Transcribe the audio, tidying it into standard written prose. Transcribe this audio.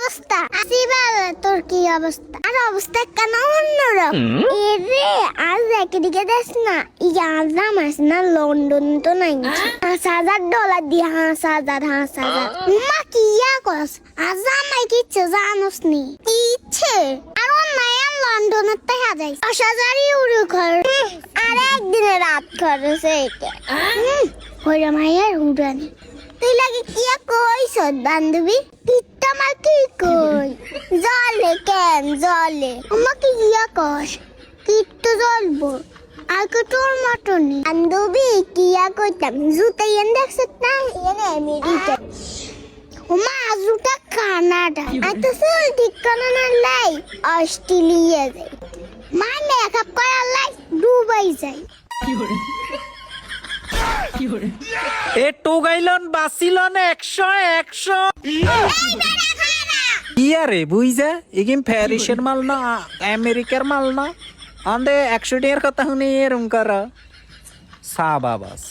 অবস্থা? আছি ভালো, তোর কি অবস্থা? আর অবস্থা কেন অন্যরকম? এরে আজ একদিকে দেখ না, এই আজাম আছে না লন্ডন তো নাই $5,000 দিয়ে 5,000 মা কি করস? আজাম আই কিচ্ছে জানোস নি কি ইচ্ছে? আর নাই লন্ডনের টাকা যাই 10,000 ইউরো খরচ আর একদিনে রাত খরচ এইটা হইরা মায়ের উড়ানি। তুই লাগে কি কইছ বান্ধবী? পিঠটা মা কি কই জলে কেন জলে আমাকে ইয়া কস কিট্টু জ্বলবো আর তোর মতনই বান্ধবী কিয়া কইতাম জুতা এন দেখছ না এনে আমেরিকা ওমা জুতা কানাডা এত চুল ঠিক কানা লাই অস্ট্রেলিয়া যাই মা মেকআপ করার লাই দুবাই যাই এ টোগাইলন বাসিলন 100 কি আরে বুঝা এগিন প্যারিসের মাল না আমেরিকার মাল না আন্দে 100 টাকার কথা শুনি এরম করা সাবাবাস